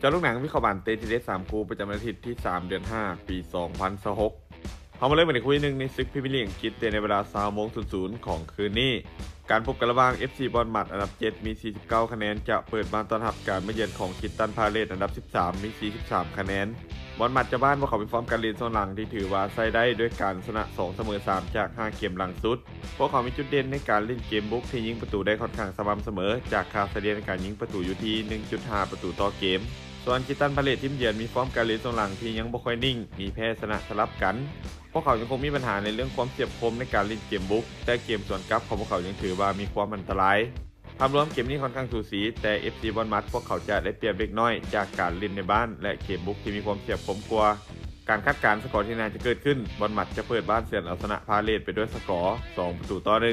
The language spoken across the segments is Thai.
จอลูกหนังวิเคราะห์บานเตทีเดส3คู่ประจำวันอาทิตย์ที่3เดือน5ปี2026เขามาเริ่มกันในคู่ที่1ในศึกพรีเมียร์ลีกอังกฤษในเวลา20:00ของคืนนี้การพบกันระหว่าง FC บอร์นมัธอันดับ7มี49คะแนนจะเปิดบ้านต้อนรับการมาเยือนของคริสตัลพาเลซอันดับ13มี43คะแนนบอร์นมัธจะบ้านพวกเขาเป็นฟอร์มการเล่นโซนหลังที่ถือว่าใช้ได้ด้วยการชนะ2เสมอ3จาก5เกมหลังสุดพวกเขามีจุดเด่นในการเล่นเกมบุกที่ยิงประตูได้ค่อนข้างสม่ำเสมอจากค่าเฉลี่ยในการยิงประตูอยู่ที่ 1.5 ประตูต่อเกมส่วนคริสตัลพาเลซทีมเยือนมีฟอร์มการเล่นโซนหลังที่ยังบ่ค่อยนิ่งมีแพ้ชนะสลับกันพวกเขายังคงมีปัญหาในเรื่องความเฉียบคมในการเล่นเกมบุกแต่เกมสวนกลับของพวกเขายังถือว่ามีความอันตรายภาพรวมเกมนี้ค่อนข้างสูสีแต่ FC บอร์นมัธพวกเขาจะได้เปรียบเล็กน้อยจากการเล่นในบ้านและเกมบุกที่มีความเฉียบคมกว่าการคาดการณ์สกอร์ที่น่าจะเกิดขึ้นบอร์นมัธจะเปิดบ้านเสือนเอาชนะพาเลซไปด้วยสกอร์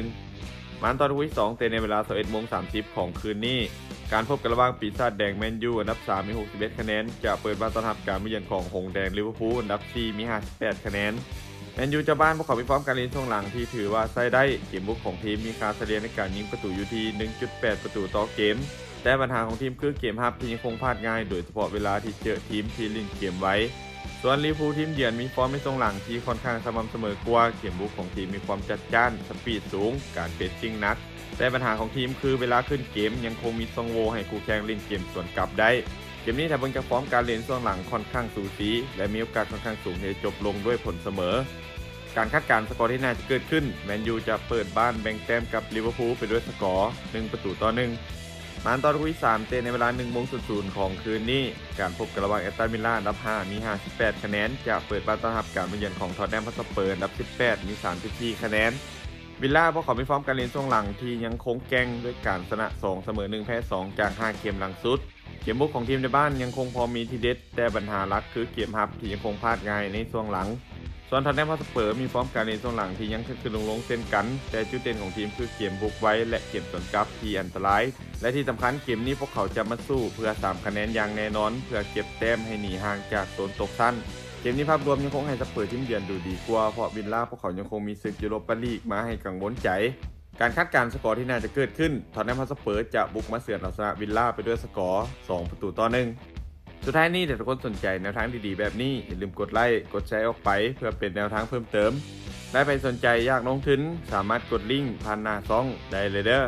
2-1มันตอนที่2เตะในเวลา 21:30 ของคืนนี้การพบกันระหว่างปีศาจแดงแมนยูอันดับ3มี61คะแนนจะเปิดบ้านต้อนรับการมาเยือนของหงส์แดงลิเวอร์พูลอันดับ4มี58คะแนนแมนยูจะบ้านพวกเขามีฟอร์มการเล่นช่วงหลังที่ถือว่าใช้ได้เกมบุกของทีมมีค่าเฉลี่ยในการยิงประตูอยู่ที่ 1.8 ประตูต่อเกมแต่ปัญหาของทีมคือเกมรับที่ยังคงพลาดง่ายโดยเฉพาะเวลาที่เจอทีมที่เล่นเกมไว้ส่วนลิเวอร์พูลทีมเยือนมีฟอร์มในช่วงหลังที่ค่อนข้างสม่ำเสมอกว่าเกมบุกของทีมมีความจัดจ้านสปีดสูงการเพรสซิ่งหนักแต่ปัญหาของทีมคือเวลาขึ้นเกมยังคงมีซองโวให้คู่แข่งเล่นเกมสวนกลับได้เกมนี้ถ้าเบิ่งจากฟอร์มการเล่นช่วงหลังค่อนข้างสูสีและมีโอกาสค่อนข้างสูงที่จะจบลงด้วยผลเสมอการคาดการณ์สกอร์ที่น่าจะเกิดขึ้นแมนยูจะเปิดบ้านแบ่งแต้มกับลิเวอร์พูลไปด้วยสกอร์1-1มันตอนที่3เตะในเวลา 1:00 ของคืนนี้การพบกันระหว่างแอสตันวิลล่าอันดับ5มี58คะแนนจะเปิดบ้านต้อนรับการมาเยือนของท็อตแนมฮอตสเปอร์อันดับ18มี34คะแนนวิลล่าพวกเขามีฟอร์มการเล่นช่วงหลังที่ยังคงแกร่งด้วยการชนะ2เสมอ1แพ้2จาก5เกมหลังสุดเกมบุกของทีมในบ้านยังคงพอมีทีเด็ดแต่ปัญหาหลักคือเกมรับที่ยังคงพลาดง่ายในช่วงหลังส่วนท็อตแนมฮอตสเปอร์มีฟอร์มการเล่นช่วงหลังที่ยังขึ้นลงเช่นกันแต่จุดเด่นของทีมคือเกมบุกไว้และเกมสวนกลับที่อันตรายและที่สำคัญเกมนี้พวกเขาจะมาสู้เพื่อ3คะแนนอย่างแน่นอนเพื่อเก็บแต้มให้หนีห่างจากโซนตกชั้นเกมนี้ภาพรวมยังคงให้สเปอร์ทีมเยือนดูดีกว่าเพราะวิลล่าพวกเขายังคงมีศึกยูโรปาลีกมาให้กังวลใจการคาดการณ์สกอร์ที่น่าจะเกิดขึ้นท็อตแนมฮอตสเปอร์จะบุกมาเสือนเอาชนะวิลล่าไปด้วยสกอร์2-1สุดท้ายนี้ถ้าทุกคนสนใจแนวทางดีๆแบบนี้อย่าลืมกดไลค์กดแชร์ออกไปเพื่อเป็นแนวทางเพิ่มเติมและไปสนใจอยากลงทุนสามารถกดลิงก์ผ่านหน้าซ่องได้เลยเด้อ